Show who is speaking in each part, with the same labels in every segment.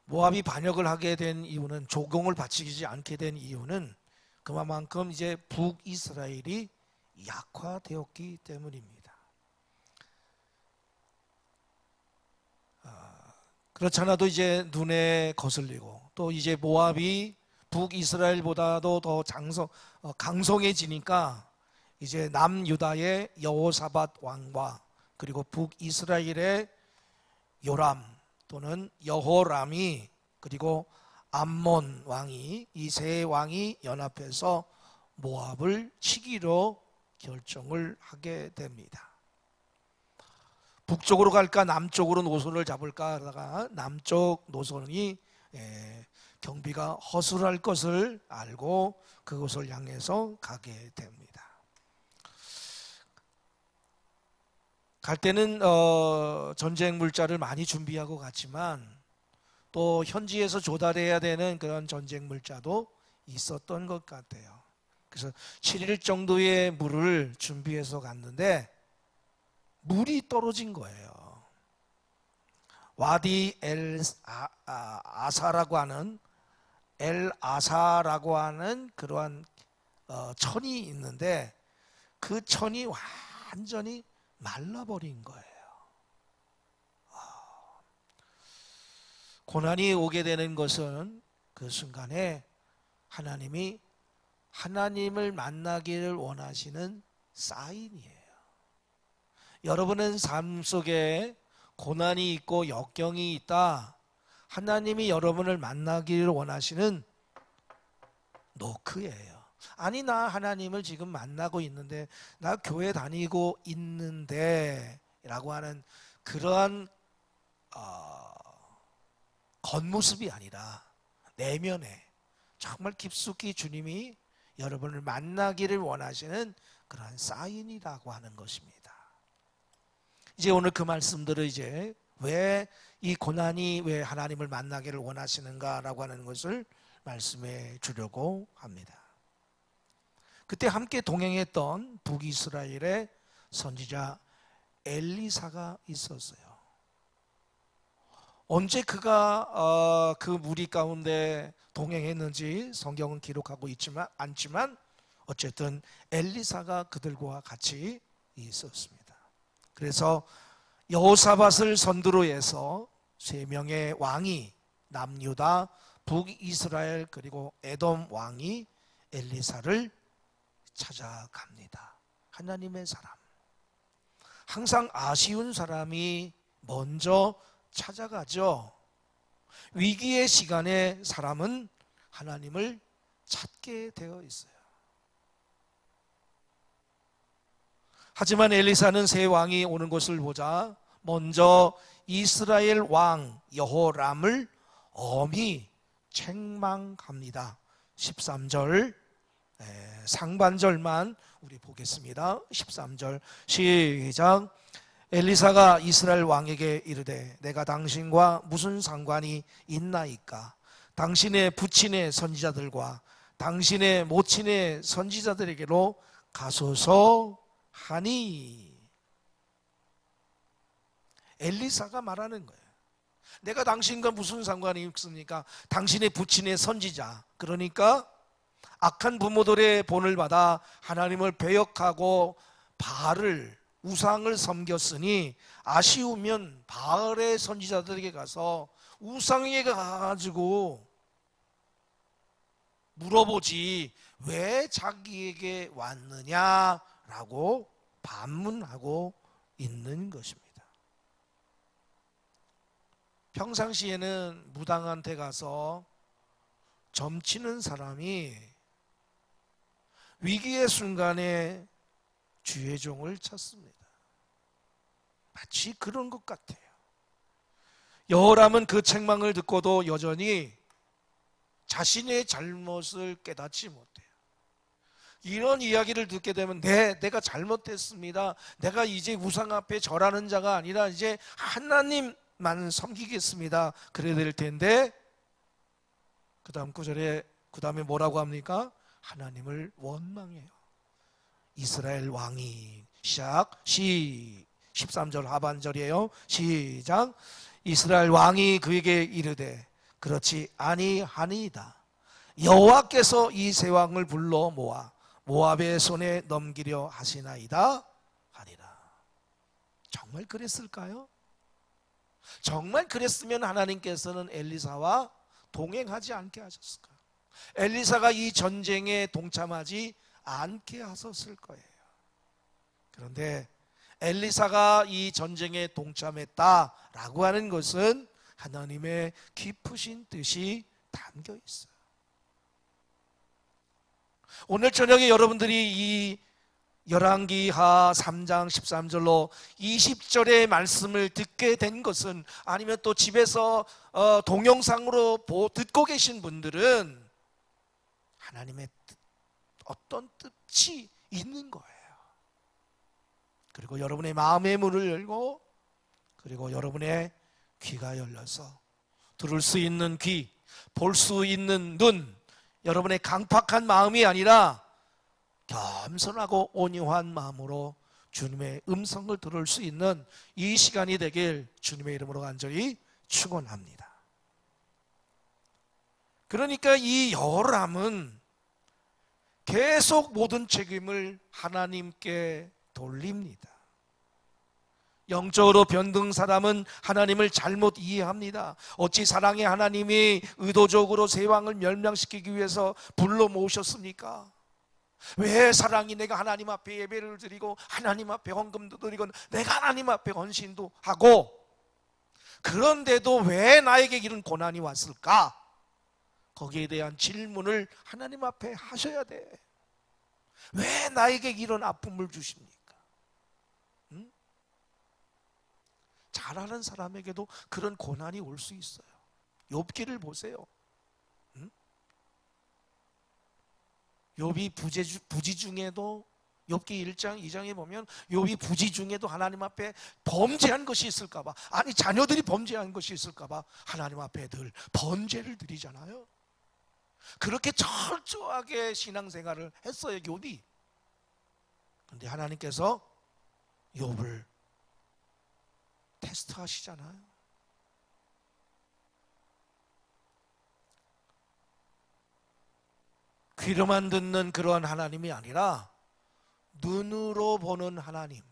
Speaker 1: 모압이 반역을 하게 된 이유는, 조공을 바치지 않게 된 이유는 그만큼 이제 북이스라엘이 약화되었기 때문입니다. 그렇잖아도 이제 눈에 거슬리고, 또 이제 모압이 북이스라엘보다도 더 강성해지니까 이제 남유다의 여호사밧 왕과 그리고 북이스라엘의 요람 또는 여호람이 그리고 암몬 왕이, 이 세 왕이 연합해서 모압을 치기로 결정을 하게 됩니다. 북쪽으로 갈까 남쪽으로 노선을 잡을까 하다가 남쪽 노선이 경비가 허술할 것을 알고 그곳을 향해서 가게 됩니다. 갈 때는 전쟁 물자를 많이 준비하고 갔지만 또 현지에서 조달해야 되는 그런 전쟁 물자도 있었던 것 같아요. 그래서 7일 정도의 물을 준비해서 갔는데 물이 떨어진 거예요. 와디 아사라고 하는 아사라고 하는 그러한 천이 있는데 그 천이 완전히 말라버린 거예요. 고난이 오게 되는 것은 그 순간에 하나님이 하나님을 만나기를 원하시는 사인이에요. 여러분은 삶 속에 고난이 있고 역경이 있다. 하나님이 여러분을 만나기를 원하시는 노크예요. 아니, 나 하나님을 지금 만나고 있는데, 나 교회 다니고 있는데 라고 하는 그러한 겉모습이 아니라 내면에 정말 깊숙이 주님이 여러분을 만나기를 원하시는 그러한 사인이라고 하는 것입니다. 이제 오늘 그 말씀들을 이제 왜 이 고난이 왜 하나님을 만나기를 원하시는가라고 하는 것을 말씀해 주려고 합니다. 그때 함께 동행했던 북이스라엘의 선지자 엘리사가 있었어요. 언제 그가 그 무리 가운데 동행했는지 성경은 기록하고 않지만 어쨌든 엘리사가 그들과 같이 있었습니다. 그래서 여호사밧을 선두로 해서 세 명의 왕이, 남유다, 북이스라엘 그리고 에돔 왕이 엘리사를 찾아갑니다. 하나님의 사람. 항상 아쉬운 사람이 먼저 찾아가죠. 위기의 시간에 사람은 하나님을 찾게 되어 있어요. 하지만 엘리사는 세 왕이 오는 것을 보자 먼저 이스라엘 왕 여호람을 엄히 책망합니다. 13절 상반절만 우리 보겠습니다. 13절 시작. 엘리사가 이스라엘 왕에게 이르되 내가 당신과 무슨 상관이 있나이까? 당신의 부친의 선지자들과 당신의 모친의 선지자들에게로 가소서 하니. 엘리사가 말하는 거예요. 내가 당신과 무슨 상관이 있습니까? 당신의 부친의 선지자, 그러니까 악한 부모들의 본을 받아 하나님을 배역하고 바알을, 우상을 섬겼으니 아쉬우면 바알의 선지자들에게 가서 우상에게 가가지고 물어보지 왜 자기에게 왔느냐라고 반문하고 있는 것입니다. 평상시에는 무당한테 가서 점치는 사람이 위기의 순간에 주의 종을 찾습니다. 마치 그런 것 같아요. 여호람은 그 책망을 듣고도 여전히 자신의 잘못을 깨닫지 못해요. 이런 이야기를 듣게 되면 내가 잘못했습니다. 내가 이제 우상 앞에 절하는 자가 아니라 이제 하나님만 섬기겠습니다. 그래야 될 텐데 그 다음 구절에 그 다음에 뭐라고 합니까? 하나님을 원망해요. 이스라엘 왕이 시작 13절 하반절이에요. 시작. 이스라엘 왕이 그에게 이르되 그렇지 아니하니이다. 여호와께서 이 세 왕을 불러 모아 모압의 손에 넘기려 하시나이다 하니라. 정말 그랬을까요? 정말 그랬으면 하나님께서는 엘리사와 동행하지 않게 하셨을까요? 엘리사가 이 전쟁에 동참하지 않게 하셨을 거예요. 그런데 엘리사가 이 전쟁에 동참했다라고 하는 것은 하나님의 깊으신 뜻이 담겨 있어요. 오늘 저녁에 여러분들이 이 열왕기하 3장 13절로 20절의 말씀을 듣게 된 것은, 아니면 또 집에서 동영상으로 듣고 계신 분들은 하나님의 어떤 뜻이 있는 거예요. 그리고 여러분의 마음의 문을 열고, 그리고 여러분의 귀가 열려서 들을 수 있는 귀, 볼 수 있는 눈, 여러분의 강팍한 마음이 아니라 겸손하고 온유한 마음으로 주님의 음성을 들을 수 있는 이 시간이 되길 주님의 이름으로 간절히 축원합니다. 그러니까 이 여호람은 계속 모든 책임을 하나님께 돌립니다. 영적으로 변든 사람은 하나님을 잘못 이해합니다. 어찌 사랑의 하나님이 의도적으로 세 왕을 멸망시키기 위해서 불러 모으셨습니까? 왜 사랑이 내가 하나님 앞에 예배를 드리고 하나님 앞에 헌금도 드리고 내가 하나님 앞에 헌신도 하고, 그런데도 왜 나에게 이런 고난이 왔을까? 거기에 대한 질문을 하나님 앞에 하셔야 돼. 왜 나에게 이런 아픔을 주십니까? 응? 잘하는 사람에게도 그런 고난이 올 수 있어요. 욥기를 보세요. 응? 욥이 부지 중에도, 욥기 1장 2장에 보면 욥이 부지 중에도 하나님 앞에 범죄한 것이 있을까 봐, 아니 자녀들이 범죄한 것이 있을까 봐 하나님 앞에 늘 번제를 드리잖아요. 그렇게 철저하게 신앙생활을 했어요, 욥이. 그런데 하나님께서 욥을 테스트하시잖아요. 귀로만 듣는 그러한 하나님이 아니라 눈으로 보는 하나님.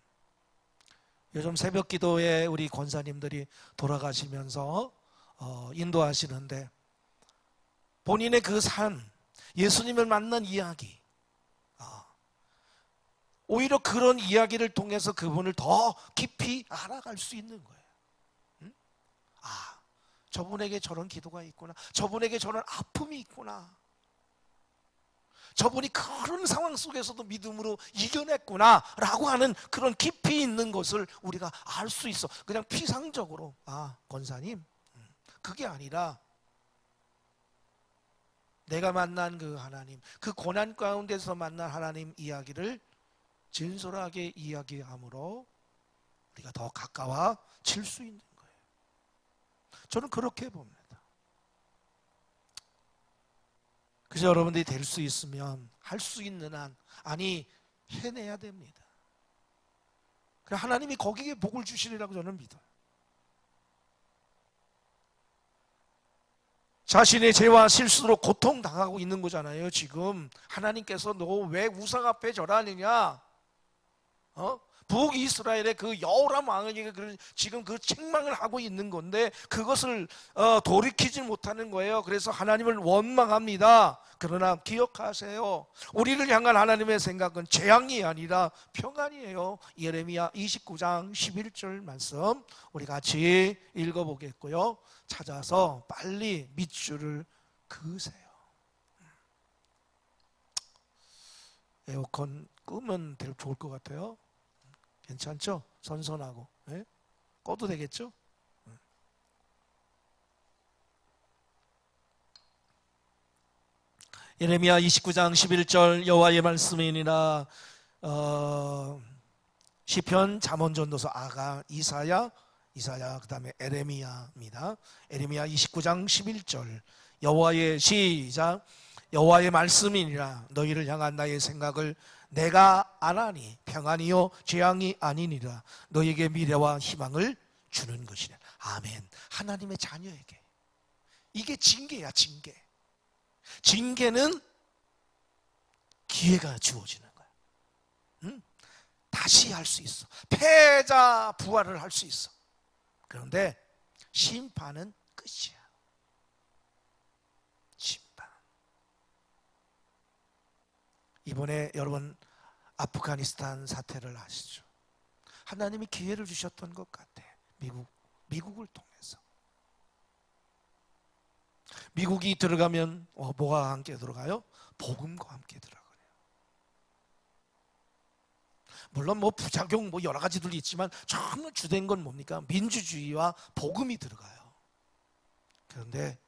Speaker 1: 요즘 새벽 기도에 우리 권사님들이 돌아가시면서 인도하시는데, 본인의 그 삶, 예수님을 만난 이야기, 오히려 그런 이야기를 통해서 그분을 더 깊이 알아갈 수 있는 거예요. 응? 저분에게 저런 기도가 있구나, 저분에게 저런 아픔이 있구나, 저분이 그런 상황 속에서도 믿음으로 이겨냈구나 라고 하는 그런 깊이 있는 것을 우리가 알 수 있어. 그냥 피상적으로 권사님, 그게 아니라 내가 만난 그 하나님, 그 고난 가운데서 만난 하나님 이야기를 진솔하게 이야기함으로 우리가 더 가까워질 수 있는 거예요. 저는 그렇게 봅니다. 그래서 여러분들이 될 수 있으면, 할 수 있는 한, 아니 해내야 됩니다. 하나님이 거기에 복을 주시리라고 저는 믿어요. 자신의 죄와 실수로 고통당하고 있는 거잖아요. 지금 하나님께서 너 왜 우상 앞에 절하느냐, 북이스라엘의 그 여호람 왕에게 지금 그 책망을 하고 있는 건데 그것을 돌이키지 못하는 거예요. 그래서 하나님을 원망합니다. 그러나 기억하세요, 우리를 향한 하나님의 생각은 재앙이 아니라 평안이에요. 예레미야 29장 11절 말씀 우리 같이 읽어보겠고요. 찾아서 빨리 밑줄을 그으세요. 에어컨 끄면 좋을 것 같아요. 괜찮죠? 선선하고. 네? 꺼도 되겠죠? 예레미야 29장 11절 여호와의 말씀이니라. 시편, 잠언, 전도서, 아가, 이사야 그 다음에 에레미야입니다. 에레미야 29장 11절 여호와의 시작. 여호와의 말씀이니라. 너희를 향한 나의 생각을 내가 아나니 평안이요 재앙이 아니니라. 너희에게 미래와 희망을 주는 것이라. 아멘. 하나님의 자녀에게 이게 징계야, 징계. 징계는 기회가 주어지는 거야. 응? 다시 할 수 있어. 패자 부활을 할 수 있어. 그런데 심판은 끝이야. 심판. 이번에 여러분 아프가니스탄 사태를 아시죠? 하나님이 기회를 주셨던 것 같아. 미국을 통해서. 미국이 들어가면 뭐가 함께 들어가요? 복음과 함께 들어가요. 물론 뭐 부작용 뭐 여러 가지들이 있지만 정말 주된 건 뭡니까? 민주주의와 복음이 들어가요. 그런데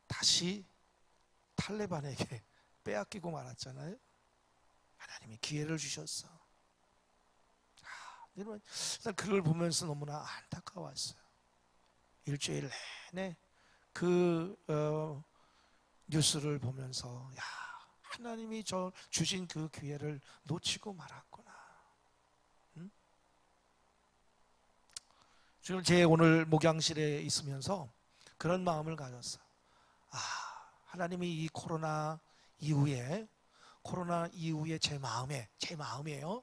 Speaker 1: 다시 탈레반에게 빼앗기고 말았잖아요. 하나님이 기회를 주셨어. 여러분, 그걸 보면서 너무나 안타까웠어요. 일주일 내내 그 뉴스를 보면서 야, 하나님이 저 주신 그 기회를 놓치고 말았구나. 응? 지금 제 오늘 목양실에 있으면서 그런 마음을 가졌어요. 아, 하나님이 이 코로나 이후에 제 마음에요.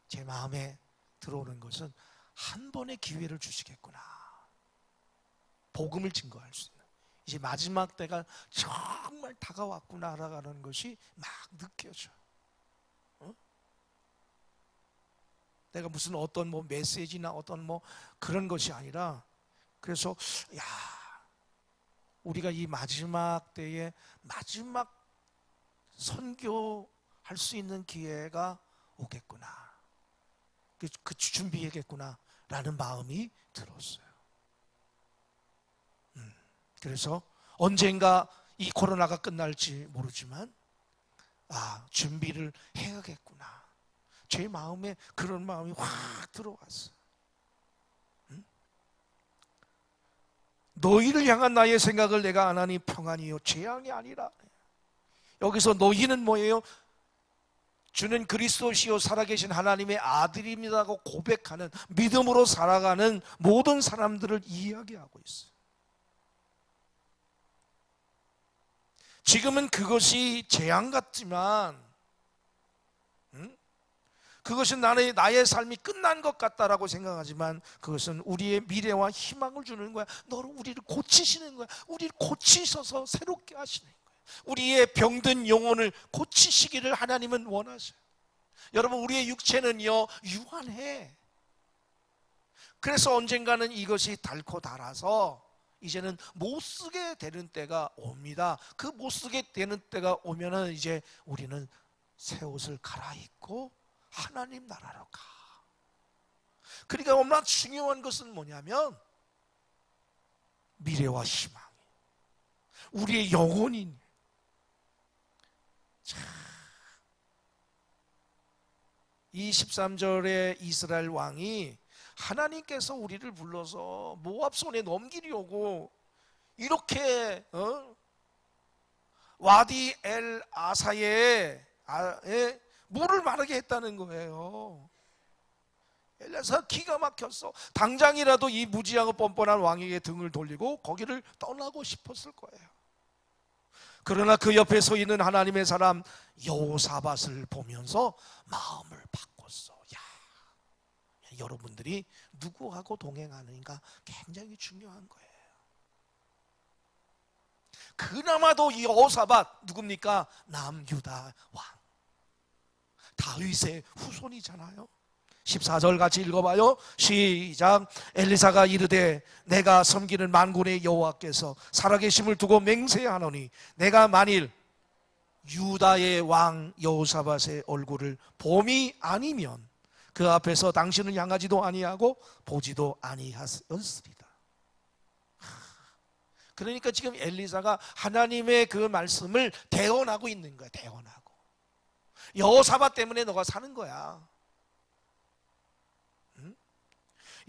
Speaker 1: 제 마음에 들어오는 것은 한 번의 기회를 주시겠구나. 복음을 증거할 수 있는. 이제 마지막 때가 정말 다가왔구나라는 것이 막 느껴져. 어? 내가 무슨 어떤 뭐 메시지나 어떤 뭐 그런 것이 아니라, 그래서 야, 우리가 이 마지막 때에 마지막 선교할 수 있는 기회가 오겠구나. 그 준비해야겠구나 라는 마음이 들었어요. 그래서 언젠가 이 코로나가 끝날지 모르지만 준비를 해야겠구나. 제 마음에 그런 마음이 확 들어왔어요. 너희를 향한 나의 생각을 내가 안 하니 평안이요 재앙이 아니라. 여기서 너희는 뭐예요? 주는 그리스도시요 살아계신 하나님의 아들입니다고 고백하는, 믿음으로 살아가는 모든 사람들을 이야기하고 있어요. 지금은 그것이 재앙 같지만, 그것은 나의 삶이 끝난 것 같다라고 생각하지만, 그것은 우리의 미래와 희망을 주는 거야. 우리를 고치시는 거야. 우리를 고치셔서 새롭게 하시는 거야. 우리의 병든 영혼을 고치시기를 하나님은 원하셔요. 여러분, 우리의 육체는요 유한해. 그래서 언젠가는 이것이 닳고 닳아서 이제는 못 쓰게 되는 때가 옵니다. 그 못 쓰게 되는 때가 오면은 이제 우리는 새 옷을 갈아입고 하나님 나라로 가. 그러니까 얼마나 중요한 것은 뭐냐면 미래와 희망, 우리의 영혼이. 이 13절의 이스라엘 왕이 하나님께서 우리를 불러서 모압 손에 넘기려고 이렇게 와디 엘 아사에 물을 마르게 했다는 거예요. 엘리야가 기가 막혔어. 당장이라도 이 무지하고 뻔뻔한 왕에게 등을 돌리고 거기를 떠나고 싶었을 거예요. 그러나 그 옆에 서 있는 하나님의 사람 여호사밧을 보면서 마음을 바꿨어. 야, 여러분들이 누구하고 동행하는가 굉장히 중요한 거예요. 그나마도 이 여호사밧 누굽니까? 남유다 왕, 다윗의 후손이잖아요. 14절 같이 읽어봐요. 시작. 엘리사가 이르되 내가 섬기는 만군의 여호와께서 살아계심을 두고 맹세하노니 내가 만일 유다의 왕 여호사밧의 얼굴을 봄이 아니면 그 앞에서 당신을 향하지도 아니하고 보지도 아니하였으리다. 그러니까 지금 엘리사가 하나님의 그 말씀을 대언하고 있는 거야. 대언하고. 여호사밧 때문에 너가 사는 거야.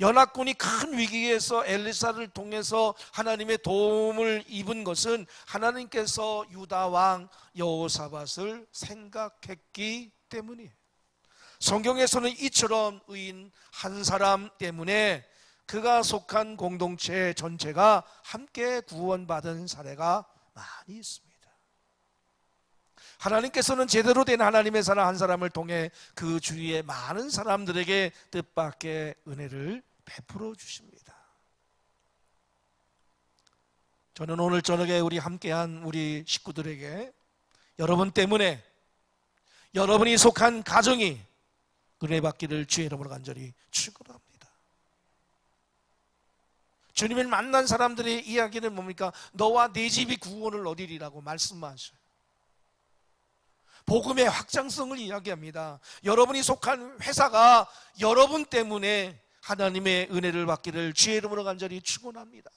Speaker 1: 연합군이 큰 위기에서 엘리사를 통해서 하나님의 도움을 입은 것은 하나님께서 유다 왕 여호사밧을 생각했기 때문이에요. 성경에서는 이처럼 의인 한 사람 때문에 그가 속한 공동체 전체가 함께 구원받은 사례가 많이 있습니다. 하나님께서는 제대로 된 하나님의 사람 한 사람을 통해 그 주위의 많은 사람들에게 뜻밖의 은혜를 베풀어 주십니다. 저는 오늘 저녁에 우리 함께한 우리 식구들에게 여러분 때문에 여러분이 속한 가정이 은혜 받기를 주의 이름으로 간절히 축원합니다. 주님을 만난 사람들의 이야기는 뭡니까? 너와 네 집이 구원을 얻으리라고 말씀하셔요. 복음의 확장성을 이야기합니다. 여러분이 속한 회사가 여러분 때문에 하나님의 은혜를 받기를 주의 이름으로 간절히 축원합니다.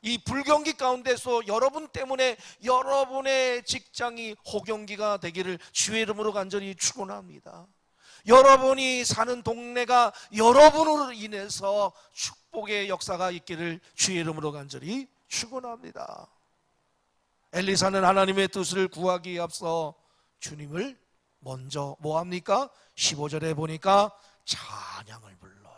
Speaker 1: 이 불경기 가운데서 여러분 때문에 여러분의 직장이 호경기가 되기를 주의 이름으로 간절히 축원합니다. 여러분이 사는 동네가 여러분으로 인해서 축복의 역사가 있기를 주의 이름으로 간절히 축원합니다. 엘리사는 하나님의 뜻을 구하기에 앞서 주님을 먼저 뭐합니까? 15절에 보니까 찬양을 불러요.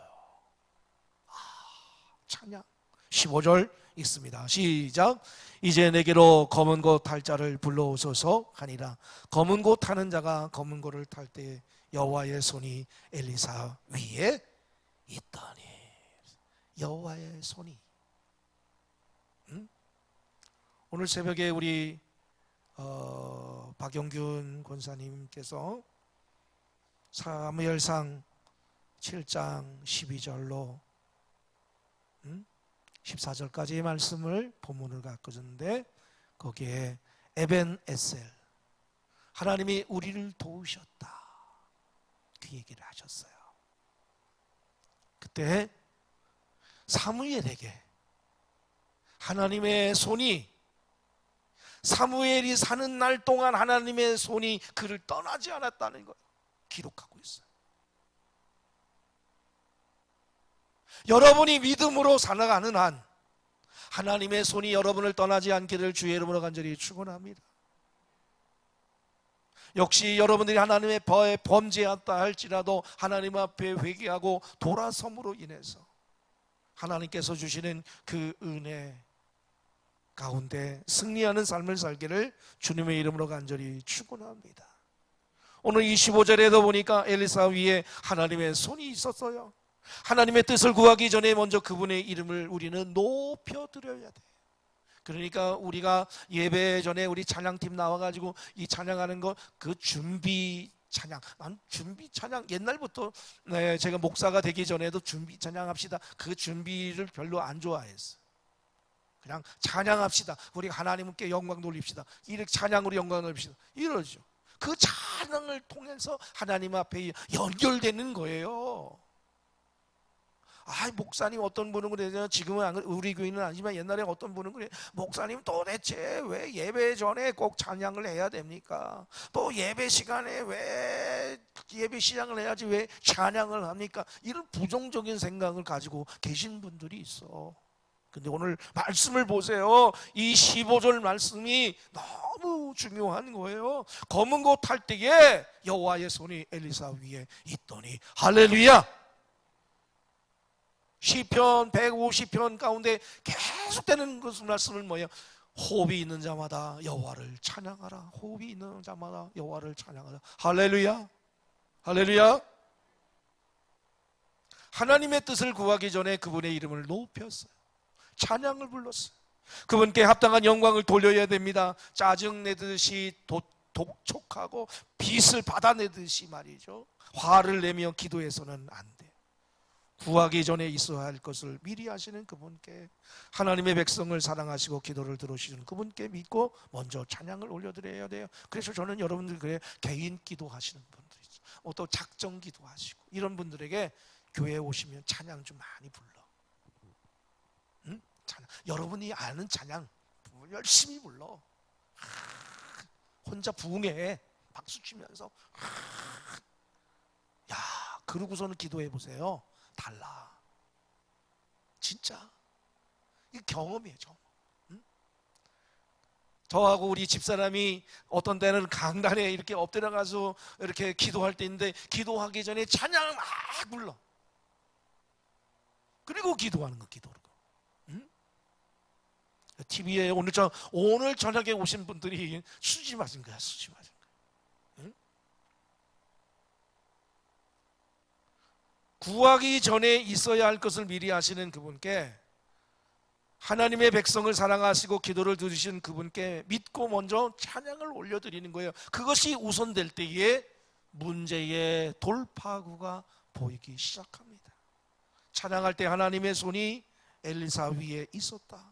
Speaker 1: 찬양. 15절 읽습니다. 시작. 이제 내게로 검은 고 탈 자를 불러오소서 하니라. 검은 고 타는 자가 검은 고를 탈 때 여호와의 손이 엘리사 위에 있더니. 여호와의 손이. 오늘 새벽에 우리 박영균 권사님께서 사무엘상 7장 12절로 14절까지의 말씀을 본문을 갖고 줬는데 거기에 에벤 에셀 하나님이 우리를 도우셨다 그 얘기를 하셨어요. 그때 사무엘에게 하나님의 손이 사무엘이 사는 날 동안 하나님의 손이 그를 떠나지 않았다는 걸 기록하고 있어요. 여러분이 믿음으로 살아가는 한 하나님의 손이 여러분을 떠나지 않기를 주의 이름으로 간절히 축원합니다. 역시 여러분들이 하나님의 벌에 범죄했다 할지라도 하나님 앞에 회개하고 돌아섬으로 인해서 하나님께서 주시는 그 은혜 가운데 승리하는 삶을 살기를 주님의 이름으로 간절히 축원합니다. 오늘 25절에도 보니까 엘리사 위에 하나님의 손이 있었어요. 하나님의 뜻을 구하기 전에 먼저 그분의 이름을 우리는 높여드려야 돼요. 그러니까 우리가 예배 전에 우리 찬양팀 나와가지고 이 찬양하는 거 그 준비 찬양, 난 준비 찬양 옛날부터 제가 목사가 되기 전에도 준비 찬양합시다 그 준비를 별로 안 좋아했어요. 그냥 찬양합시다. 우리 하나님께 영광 돌립시다. 이렇게 찬양으로 영광 돌립시다. 이러죠. 그 찬양을 통해서 하나님 앞에 연결되는 거예요. 목사님 어떤 분은 그래요. 지금은 우리 교회는 아니지만 옛날에 어떤 분은 그래요. 목사님 도대체 왜 예배 전에 꼭 찬양을 해야 됩니까? 또 예배 시간에 왜 예배 시작을 해야지 왜 찬양을 합니까? 이런 부정적인 생각을 가지고 계신 분들이 있어. 근데 오늘 말씀을 보세요. 이 15절 말씀이 너무 중요한 거예요. 검은 고 탈 때에 여호와의 손이 엘리사 위에 있더니 할렐루야. 시편 150편 가운데 계속되는 것을 말씀을 뭐예요? 호흡이 있는 자마다 여호와를 찬양하라. 호흡이 있는 자마다 여호와를 찬양하라. 할렐루야. 할렐루야. 하나님의 뜻을 구하기 전에 그분의 이름을 높였어요. 찬양을 불렀어요. 그분께 합당한 영광을 돌려야 됩니다. 짜증내듯이 독촉하고 빚을 받아내듯이 말이죠. 화를 내며 기도해서는 안 돼. 구하기 전에 있어야 할 것을 미리 하시는 그분께, 하나님의 백성을 사랑하시고 기도를 들으시는 그분께 믿고 먼저 찬양을 올려드려야 돼요. 그래서 저는 여러분들 그래 개인 기도하시는 분들 있어요. 또 작정 기도하시고 이런 분들에게 교회에 오시면 찬양 좀 많이 불러. 찬양. 여러분이 아는 찬양 열심히 불러. 혼자 부흥해 박수 치면서 야, 그러고서는 기도해 보세요. 달라. 진짜 이 경험이에요. 경험. 저하고 우리 집사람이 어떤 때는 강단에 이렇게 엎드려가서 이렇게 기도할 때 있는데 기도하기 전에 찬양을 막 불러. 그리고 기도하는 거, 기도하는 거. 응? TV에 오늘 저녁에 오신 분들이 수지 맞은 거야, 수지 맞은 거야. 응? 구하기 전에 있어야 할 것을 미리 아시는 그분께, 하나님의 백성을 사랑하시고 기도를 들으신 그분께 믿고 먼저 찬양을 올려드리는 거예요. 그것이 우선될 때에 문제의 돌파구가 보이기 시작합니다. 찬양할 때 하나님의 손이 엘리사 위에 있었다.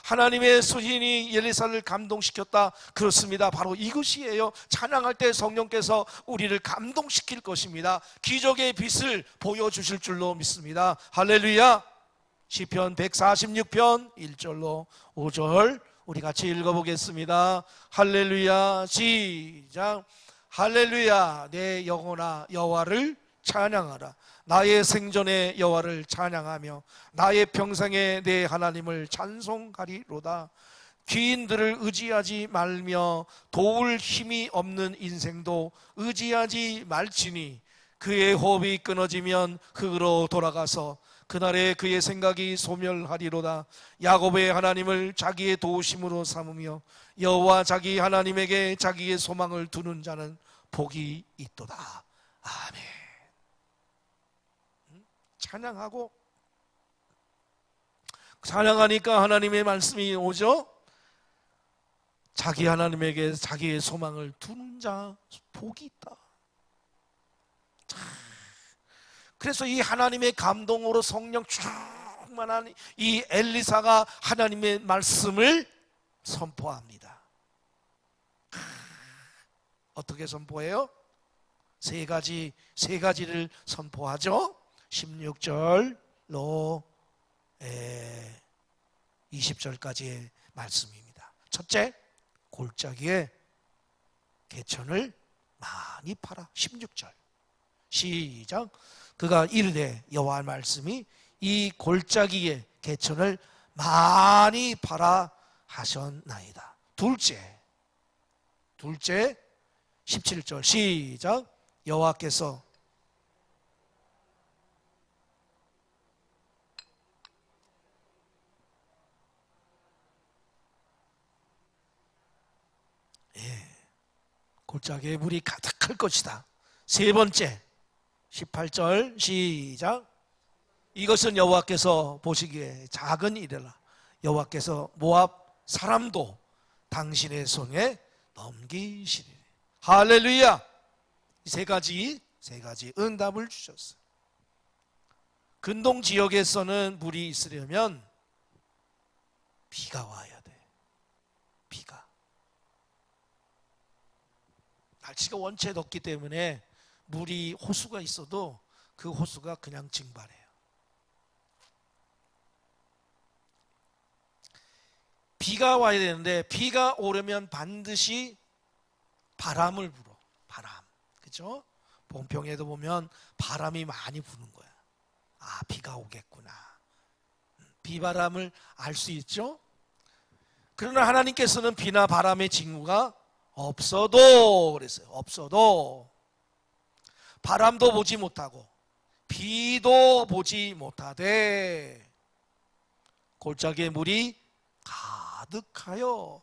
Speaker 1: 하나님의 손이 엘리사를 감동시켰다. 그렇습니다. 바로 이것이에요. 찬양할 때 성령께서 우리를 감동시킬 것입니다. 기적의 빛을 보여주실 줄로 믿습니다. 할렐루야. 시편 146편 1절로 5절 우리 같이 읽어보겠습니다. 할렐루야. 시작. 할렐루야. 내 영혼아 여호와를 찬양하라. 나의 생전에 여호와를 찬양하며 나의 평생에 내 하나님을 찬송하리로다. 귀인들을 의지하지 말며 도울 힘이 없는 인생도 의지하지 말지니 그의 호흡이 끊어지면 흙으로 돌아가서 그날에 그의 생각이 소멸하리로다. 야곱의 하나님을 자기의 도우심으로 삼으며 여호와 자기 하나님에게 자기의 소망을 두는 자는 복이 있도다. 아멘. 찬양하고, 찬양하니까 하나님의 말씀이 오죠. 자기 하나님에게 자기의 소망을 두는 자 복이 있다. 그래서 이 하나님의 감동으로 성령 충만한 이 엘리사가 하나님의 말씀을 선포합니다. 어떻게 선포해요? 세 가지를 선포하죠. 16절로 20절까지의 말씀입니다. 첫째, 골짜기에 개천을 많이 팔아. 16절 시작. 그가 이르되 여호와의 말씀이 이 골짜기에 개천을 많이 팔아 하셨나이다. 둘째 17절 시작. 여호와께서 골짜기에 물이 가득할 것이다. 세 번째 18절 시작. 이것은 여호와께서 보시기에 작은 일이라. 여호와께서 모압 사람도 당신의 손에 넘기시리니. 할렐루야. 세 가지 응답을 주셨어요. 근동 지역에서는 물이 있으려면 비가 와야 돼. 비가. 날씨가 원체 덥기 때문에 물이 호수가 있어도 그 호수가 그냥 증발해요. 비가 와야 되는데 비가 오려면 반드시 바람을 불어. 바람. 그죠? 봉평에도 보면 바람이 많이 부는 거야. 아, 비가 오겠구나. 비바람을 알 수 있죠? 그러나 하나님께서는 비나 바람의 징후가 없어도 그랬어요. 없어도 바람도 보지 못하고 비도 보지 못하되 골짜기에 물이 가득하여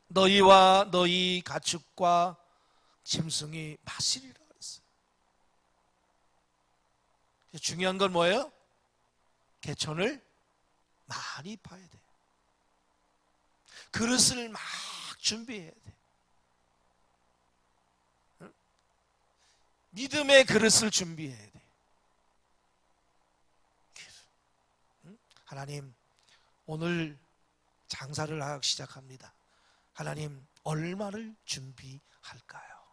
Speaker 1: 너희와 너희 가축과 짐승이 마시리라 그랬어요. 중요한 건 뭐예요? 개천을 많이 파야 돼. 그릇을 막 준비해야 돼. 믿음의 그릇을 준비해야 돼. 하나님, 오늘 장사를 하기 시작합니다. 하나님, 얼마를 준비할까요?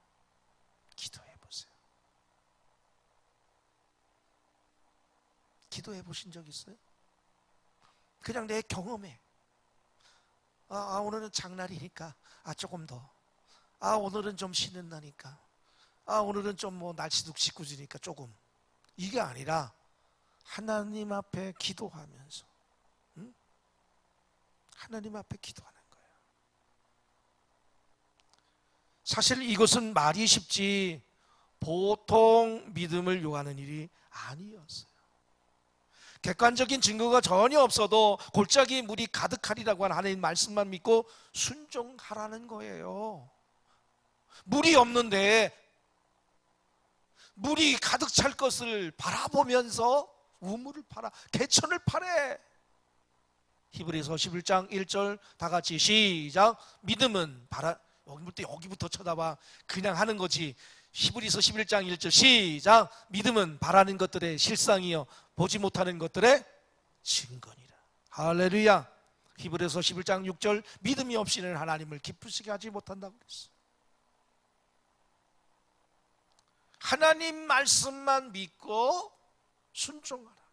Speaker 1: 기도해 보세요. 기도해 보신 적 있어요? 그냥 내 경험에 오늘은 장날이니까 조금 더. 오늘은 좀 쉬는 날이니까. 오늘은 좀 날씨도 짓궂으니까 조금. 이게 아니라 하나님 앞에 기도하면서 하나님 앞에 기도하는 거예요. 사실 이것은 말이 쉽지 보통 믿음을 요하는 일이 아니었어요. 객관적인 증거가 전혀 없어도 골짜기에 물이 가득하리라고 하는 하나님 말씀만 믿고 순종하라는 거예요. 물이 없는데 물이 가득 찰 것을 바라보면서 우물을 파라, 개천을 파래. 히브리서 11장 1절 다 같이 시작. 믿음은 여기부터 쳐다봐. 그냥 하는 거지. 히브리서 11장 1절 시작. 믿음은 바라는 것들의 실상이요 보지 못하는 것들의 증거니라. 할렐루야. 히브리서 11장 6절 믿음이 없이는 하나님을 기쁘시게 하지 못한다고 그랬어. 하나님 말씀만 믿고 순종하라.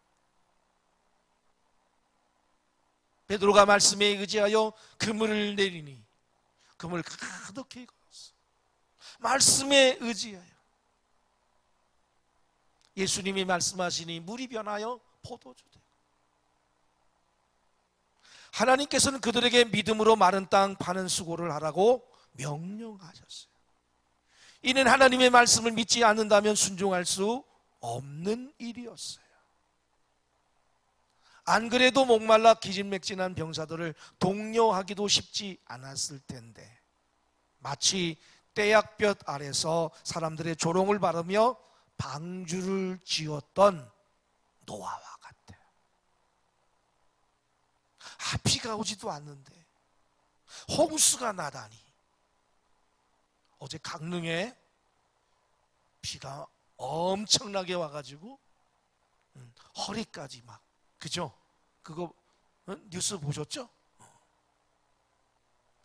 Speaker 1: 베드로가 말씀에 의지하여 그물을 내리니 그물 가득히 걸었어. 말씀에 의지하여 예수님이 말씀하시니 물이 변하여 포도주 되고, 하나님께서는 그들에게 믿음으로 마른 땅 파는 수고를 하라고 명령하셨어요. 이는 하나님의 말씀을 믿지 않는다면 순종할 수 없는 일이었어요. 안 그래도 목말라 기진맥진한 병사들을 독려하기도 쉽지 않았을 텐데 마치 떼약볕 아래서 사람들의 조롱을 받으며 방주를 지었던 노아와 같아. 비가 오지도 않는데 홍수가 나다니. 어제 강릉에 비가 엄청나게 와가지고 허리까지 막, 그죠? 그거 뉴스 보셨죠?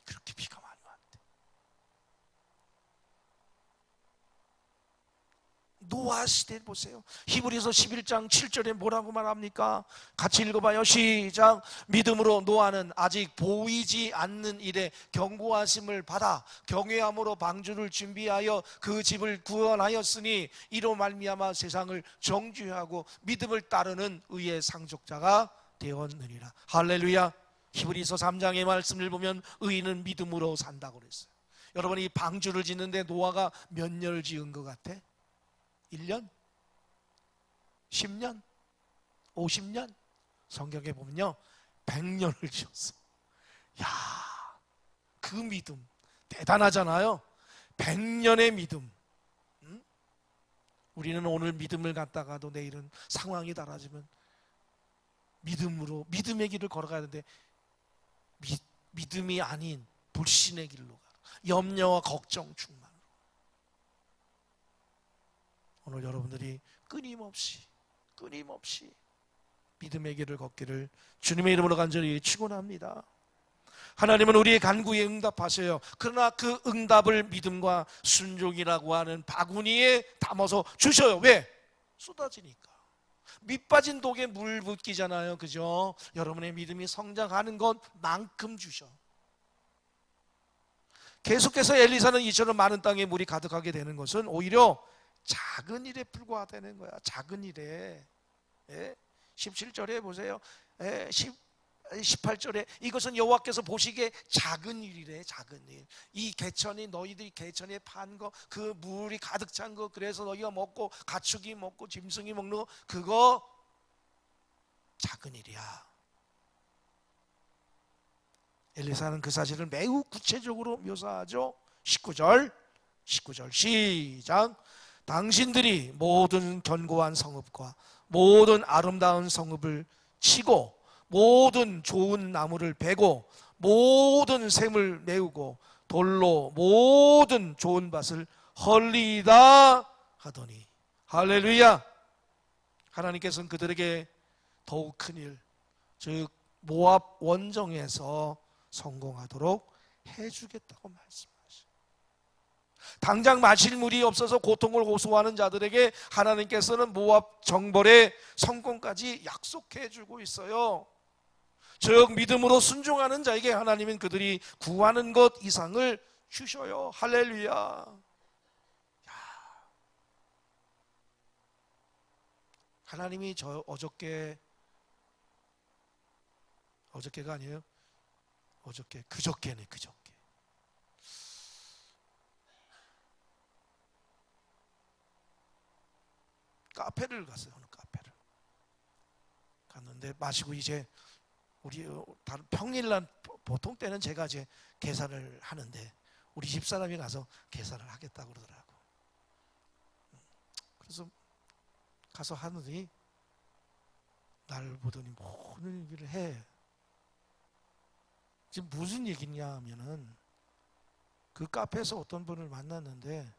Speaker 1: 그렇게 비가 많이 왔대. 노아 시대 보세요. 히브리서 11장 7절에 뭐라고 말합니까? 같이 읽어봐요. 시작. 믿음으로 노아는 아직 보이지 않는 일에 경고하심을 받아 경외함으로 방주를 준비하여 그 집을 구원하였으니 이로 말미암아 세상을 정죄하고 믿음을 따르는 의의 상속자가 되었느니라. 할렐루야. 히브리서 3장의 말씀을 보면 의인은 믿음으로 산다고 그랬어요. 여러분, 이 방주를 짓는데 노아가 몇 년을 지은 것 같아? 1년? 10년? 50년? 성경에 보면요 100년을 지었어. 야, 그 믿음 대단하잖아요. 100년의 믿음. 우리는 오늘 믿음을 갖다가도 내일은 상황이 달라지면 믿음으로 믿음의 길을 걸어가야 되는데 믿음이 아닌 불신의 길로 가. 염려와 걱정 충만. 오늘 여러분들이 끊임없이 믿음의 길을 걷기를 주님의 이름으로 간절히 축원합니다. 하나님은 우리의 간구에 응답하셔요. 그러나 그 응답을 믿음과 순종이라고 하는 바구니에 담아서 주셔요. 왜? 쏟아지니까. 밑 빠진 독에 물 붓기잖아요. 그죠? 여러분의 믿음이 성장하는 것만큼 주셔. 계속해서 엘리사는 이처럼 많은 땅에 물이 가득하게 되는 것은 오히려 작은 일에 불과하다는 거야. 작은 일에. 17절에 보세요. 18절에 이것은 여호와께서 보시기에 작은 일이래. 작은 일. 이 개천이 너희들이 개천에 판 거, 그 물이 가득 찬 거, 그래서 너희가 먹고 가축이 먹고 짐승이 먹는 거, 그거 작은 일이야. 엘리사는 그 사실을 매우 구체적으로 묘사하죠. 19절 시작. 당신들이 모든 견고한 성읍과 모든 아름다운 성읍을 치고 모든 좋은 나무를 베고 모든 샘을 메우고 돌로 모든 좋은 밭을 헐리다 하더니. 할렐루야. 하나님께서는 그들에게 더욱 큰 일, 즉 모압 원정에서 성공하도록 해주겠다고 말씀하셨어요. 당장 마실 물이 없어서 고통을 호소하는 자들에게 하나님께서는 모압 정벌의 성공까지 약속해 주고 있어요. 즉 믿음으로 순종하는 자에게 하나님은 그들이 구하는 것 이상을 주셔요. 할렐루야. 하나님이 어저께가 아니에요. 그저께네. 카페를 갔어요. 어느 카페를 갔는데 마시고 이제 우리 다른 평일날 보통 때는 제가 이제 계산을 하는데 우리 집사람이 가서 계산을 하겠다고 그러더라고. 그래서 가서 하더니 나를 보더니 모든 얘기를 해. 지금 무슨 얘기냐 하면은 그 카페에서 어떤 분을 만났는데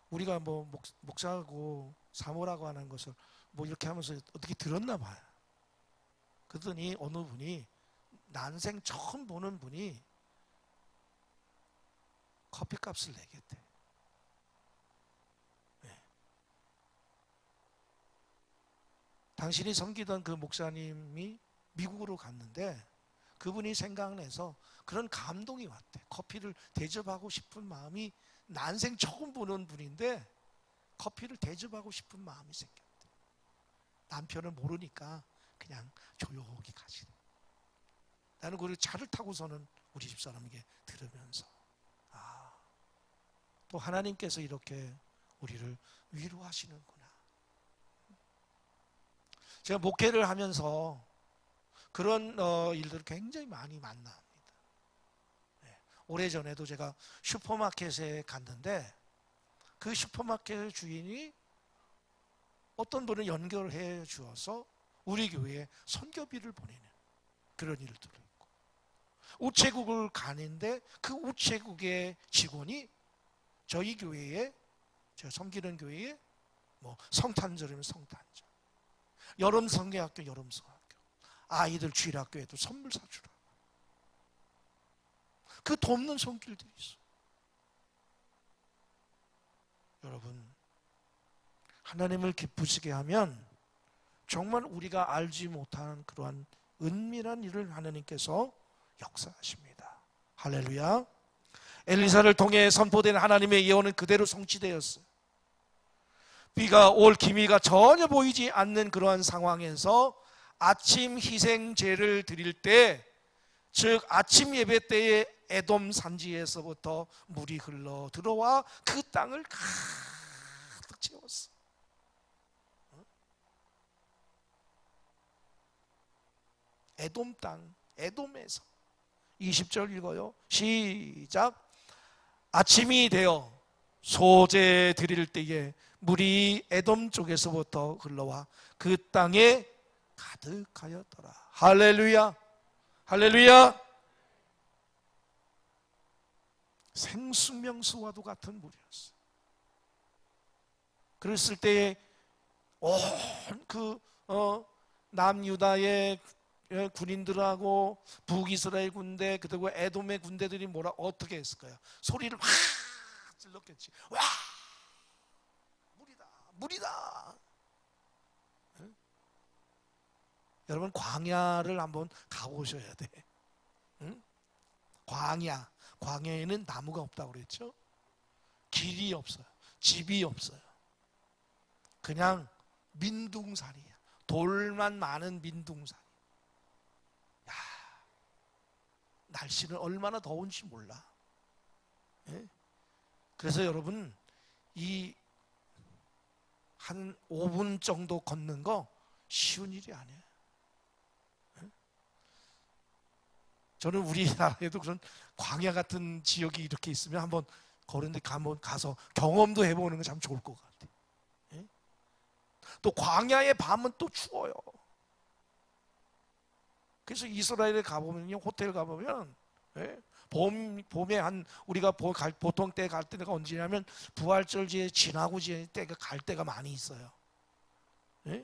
Speaker 1: 우리가 뭐 목사하고 사모라고 하는 것을 뭐 이렇게 하면서 어떻게 들었나 봐요. 그러더니 어느 분이 난생 처음 보는 분이 커피값을 내겠대. 네. 당신이 섬기던 그 목사님이 미국으로 갔는데 그분이 생각내서 그런 감동이 왔대. 커피를 대접하고 싶은 마음이 난생 처음 보는 분인데 커피를 대접하고 싶은 마음이 생겼대. 남편을 모르니까 그냥 조용히 가시네. 나는 그 차를 타고서는 우리 집사람에게 들으면서 또 하나님께서 이렇게 우리를 위로하시는구나. 제가 목회를 하면서 그런 일들을 굉장히 많이 만납니다. 오래전에도 제가 슈퍼마켓에 갔는데 그 슈퍼마켓 주인이 어떤 분을 연결해 주어서 우리 교회에 선교비를 보내는 그런 일들도 있고, 우체국을 가는데 그 우체국의 직원이 저희 교회에, 제가 섬기는 교회에 뭐 성탄절이면 성탄절, 여름 성경학교 여름 성학교, 아이들 주일학교에도 선물 사주라. 그 돕는 손길들이 있어. 여러분, 하나님을 기쁘시게 하면 정말 우리가 알지 못하는 그러한 은밀한 일을 하나님께서 역사하십니다. 할렐루야. 엘리사를 통해 선포된 하나님의 예언은 그대로 성취되었어요. 비가 올 기미가 전혀 보이지 않는 그러한 상황에서 아침 희생제를 드릴 때, 즉 아침 예배 때에 에돔 산지에서부터 물이 흘러 들어와 그 땅을 가득 채웠어. 에돔 땅, 에돔에서 20절 읽어요. 시작. 아침이 되어 소재 드릴 때에 물이 에돔 쪽에서부터 흘러와 그 땅에 가득하였더라. 할렐루야. 할렐루야. 생수명수와도 같은 물이었어. 그랬을 때에 온 남유다의 군인들하고 북이스라엘 군대, 그리고 에돔의 군대들이 어떻게 했을까요? 소리를 확 질렀겠지. 와, 물이다, 물이다. 응? 여러분, 광야를 한번 가보셔야 돼. 응? 광야에는 나무가 없다고 그랬죠? 길이 없어요. 집이 없어요. 그냥 민둥산이야. 돌만 많은 민둥산. 야, 날씨는 얼마나 더운지 몰라. 예? 그래서 여러분, 한 5분 정도 걷는 거 쉬운 일이 아니에요. 예? 저는 우리나라에도 그런 광야 같은 지역이 이렇게 있으면 한번 그런데 가서 경험도 해보는 건 참 좋을 것 같아요. 예? 또 광야의 밤은 또 추워요. 그래서 이스라엘에 가보면요, 호텔 가보면, 예? 봄에 우리가 보통 때 갈 때가 언제냐면 부활절기에 지나고 때가 갈 때가 많이 있어요. 예?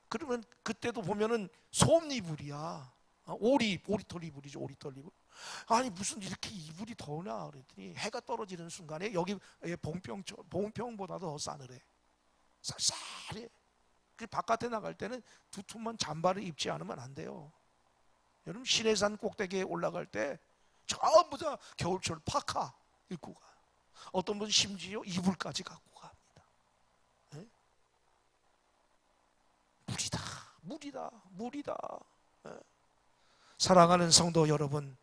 Speaker 1: 그러면 그때도 보면은 솜이불이야. 오리털 이불이죠. 오리털 이불. 아니 무슨 이렇게 이불이 더우나 그랬더니 해가 떨어지는 순간에 여기 봉평보다도 더 싸늘해. 쌀쌀해. 그 바깥에 나갈 때는 두툼한 잠바를 입지 않으면 안 돼요. 여러분, 시내산 꼭대기에 올라갈 때 전부 다 겨울철 파카 입고 가. 어떤 분은 심지어 이불까지 갖고 갑니다. 네? 물이다. 네? 사랑하는 성도 여러분,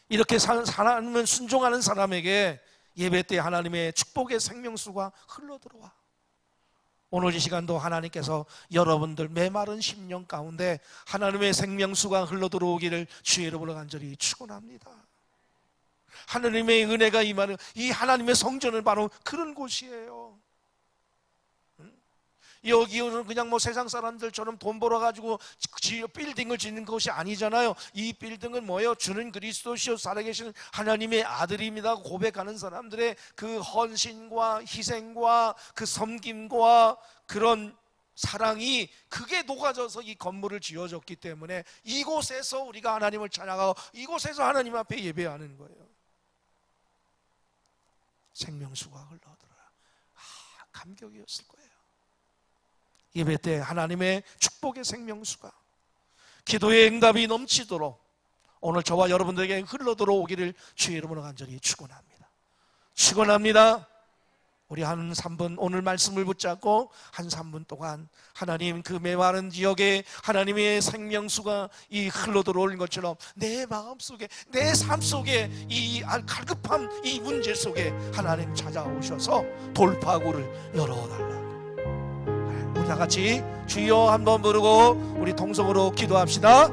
Speaker 1: 이렇게 하나님을 순종하는 사람에게 예배 때 하나님의 축복의 생명수가 흘러들어와. 오늘 이 시간도 하나님께서 여러분들 메마른 심령 가운데 하나님의 생명수가 흘러들어오기를 주의 이름으로 간절히 축원합니다. 하나님의 은혜가 임하는 이 하나님의 성전은 바로 그런 곳이에요. 여기는 그냥 뭐 세상 사람들처럼 돈 벌어가지고 빌딩을 짓는 것이 아니잖아요. 이 빌딩은 뭐예요? 주는 그리스도시요 살아계신 하나님의 아들입니다 고백하는 사람들의 그 헌신과 희생과 그 섬김과 그런 사랑이 그게 녹아져서 이 건물을 지어졌기 때문에 이곳에서 우리가 하나님을 찬양하고 이곳에서 하나님 앞에 예배하는 거예요. 생명수가 흘러들어라. 감격이었을 거예요. 예배 때 하나님의 축복의 생명수가, 기도의 응답이 넘치도록 오늘 저와 여러분들에게 흘러들어오기를 주의 이름으로 간절히 축원합니다. 축원합니다. 우리 한 3분 오늘 말씀을 붙잡고 한 3분 동안 하나님 그 메마른 지역에 하나님의 생명수가 이 흘러들어오는 것처럼 내 마음속에 내 삶 속에 이 갈급한 이 문제 속에 하나님 찾아오셔서 돌파구를 열어달라. 우리 다 같이 주여 한번 부르고 우리 통성으로 기도합시다.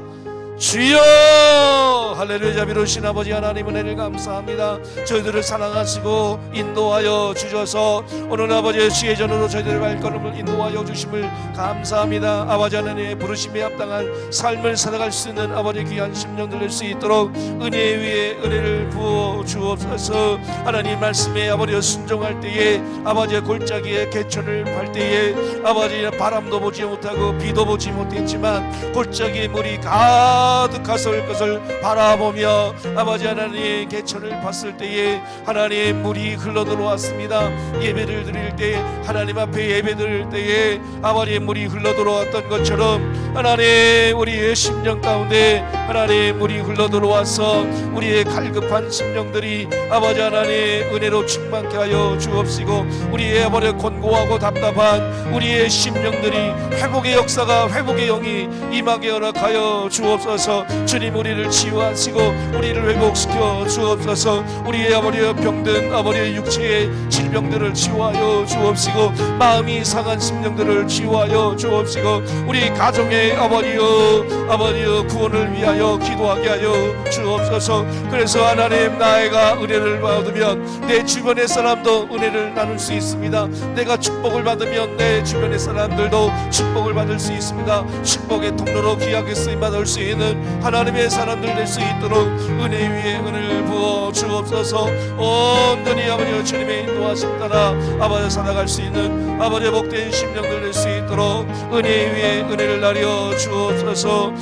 Speaker 1: 주여! 할렐루야. 자비로우신 아버지 하나님 은혜를 감사합니다. 저희들을 사랑하시고 인도하여 주셔서 오늘 아버지의 주의 전으로 저희들의 발걸음을 인도하여 주심을 감사합니다. 아버지 하나님의 부르심에 합당한 삶을 살아갈 수 있는 아버지 귀한 심령들 낼 수 있도록 은혜 위에 은혜를 부어 주옵소서. 하나님 말씀에 아버지 순종할 때에 아버지의 골짜기에 개천을 밟을 때에 아버지 바람도 보지 못하고 비도 보지 못했지만 골짜기에 물이 가득했을 것을 바라보며 아버지 하나님 개천을 봤을 때에 하나님 물이 흘러들어왔습니다. 예배를 드릴 때 하나님 앞에 예배 드릴 때에 아버지 물이 흘러들어왔던 것처럼 하나님 우리의 심령 가운데 하나님 물이 흘러들어와서 우리의 갈급한 심령들이 아버지 하나님 은혜로 충만케 하여 주옵시고 우리의 아버지 곤고하고 답답한 우리의 심령들이 회복의 역사가 회복의 영이 임하게 허락하여 주옵소서. 주님 우리를 치유하시고 우리를 회복시켜 주옵소서. 우리의 아버지 병든 아버지 육체의 질병들을 치유하여 주옵시고 마음이 상한 심령들을 치유하여 주옵시고 우리 가정의 아버지여 구원을 위하여 기도하게 하여 주옵소서. 그래서 하나님 나이가 은혜를 받으면 내 주변의 사람도 은혜를 나눌 수 있습니다. 내가 축복을 받으면 내 주변의 사람들도 축복을 받을 수 있습니다. 축복의 통로로 귀하게 쓰임받을 수 있는 하나님의 사람들 될 수 있도록 은혜 위에 은혜를 부어 주옵소서. 온전히 아버지 주님의 인도하심 따라 아버지 살아갈 수 있는 아버지 복된 심령들 될 수 있도록 은혜 위에 은혜를 나려 주옵소서.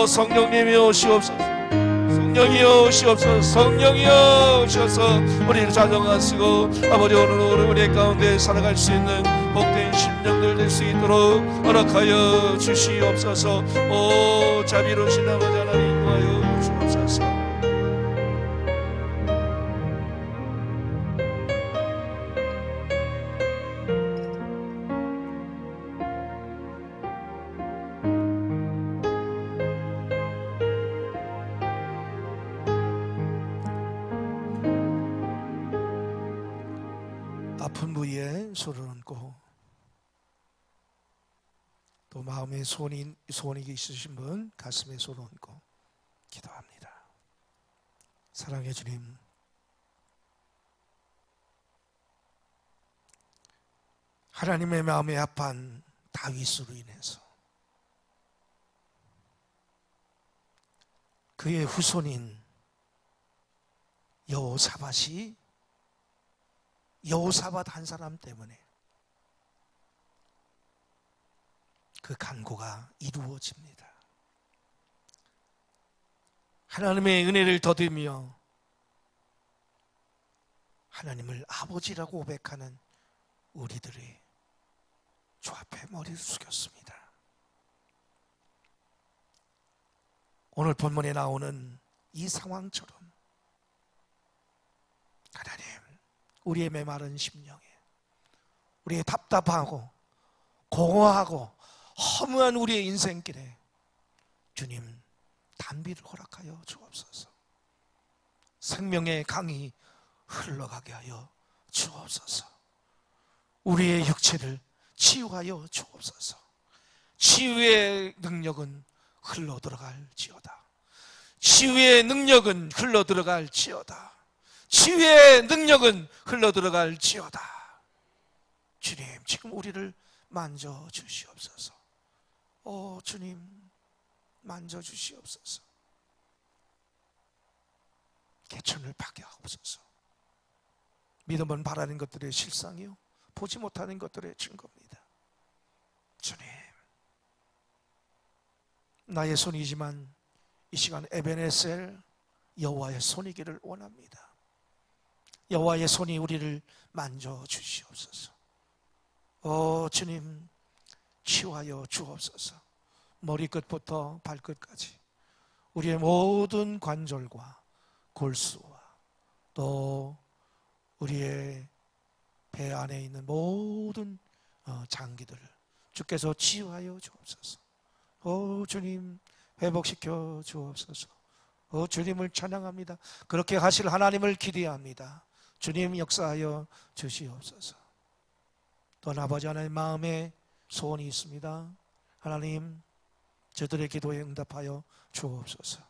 Speaker 1: 성령님이 오시옵소서. 성령이여 오시옵소서. 성령이여 오셔서 우리를 자정하시고 아버지 오늘 우리 가운데 살아갈 수 있는 복된 심령들 될 수 있도록 허락하여 주시옵소서. 오 자비로우신 아버지 하나님 인도하여 주옵소서. 아픈 부위에 손을 얹고 또 마음에 소원이 있으신 분 가슴에 손을 얹고 기도합니다. 사랑해 주님, 하나님의 마음에 합한 다윗으로 인해서 그의 후손인 여호사밧이 여호사밧 한 사람 때문에 그 간구가 이루어집니다. 하나님의 은혜를 더듬으며 하나님을 아버지라고 고백하는 우리들이 주 앞에 머리를 숙였습니다. 오늘 본문에 나오는 이 상황처럼 하나님 우리의 메마른 심령에 우리의 답답하고 공허하고 허무한 우리의 인생길에 주님 단비를 허락하여 주옵소서. 생명의 강이 흘러가게 하여 주옵소서. 우리의 육체를 치유하여 주옵소서. 치유의 능력은 흘러들어갈지어다. 치유의 능력은 흘러들어갈지어다. 치유의 능력은 흘러들어갈지어다. 주님, 지금 우리를 만져주시옵소서. 주님, 만져주시옵소서. 개천을 파괴하옵소서. 믿음은 바라는 것들의 실상이요, 보지 못하는 것들의 증거입니다. 주님, 나의 손이지만 이 시간 에베네셀 여호와의 손이기를 원합니다. 여호와의 손이 우리를 만져주시옵소서. 주님, 치유하여 주옵소서. 머리끝부터 발끝까지 우리의 모든 관절과 골수와 또 우리의 배 안에 있는 모든 장기들을 주께서 치유하여 주옵소서. 주님, 회복시켜 주옵소서. 주님을 찬양합니다. 그렇게 하실 하나님을 기대합니다. 주님, 역사하여 주시옵소서. 또한 아버지 하나님 마음에 소원이 있습니다. 하나님, 저들의 기도에 응답하여 주옵소서.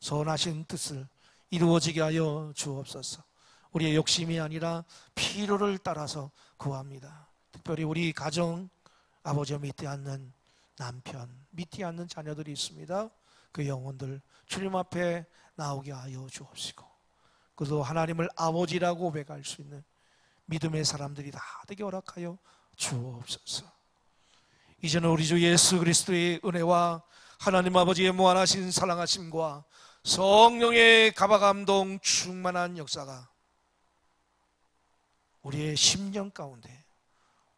Speaker 1: 선하신 뜻을 이루어지게 하여 주옵소서. 우리의 욕심이 아니라 필요를 따라서 구합니다. 특별히 우리 가정, 아버지와 믿지 않는 남편, 믿지 않는 자녀들이 있습니다. 그 영혼들 주님 앞에 나오게 하여 주옵시고, 그도 하나님을 아버지라고 고백할 수 있는 믿음의 사람들이 다 되게 허락하여 주옵소서. 이제는 우리 주 예수 그리스도의 은혜와 하나님 아버지의 무한하신 사랑하심과 성령의 가바감동 충만한 역사가 우리의 심령 가운데,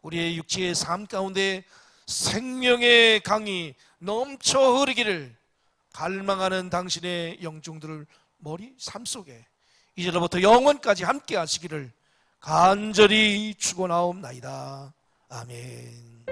Speaker 1: 우리의 육체의 삶 가운데 생명의 강이 넘쳐 흐르기를 갈망하는 당신의 영종들을 머리 삶 속에 이제로부터 영원까지 함께 하시기를 간절히 축원하옵나이다. 아멘.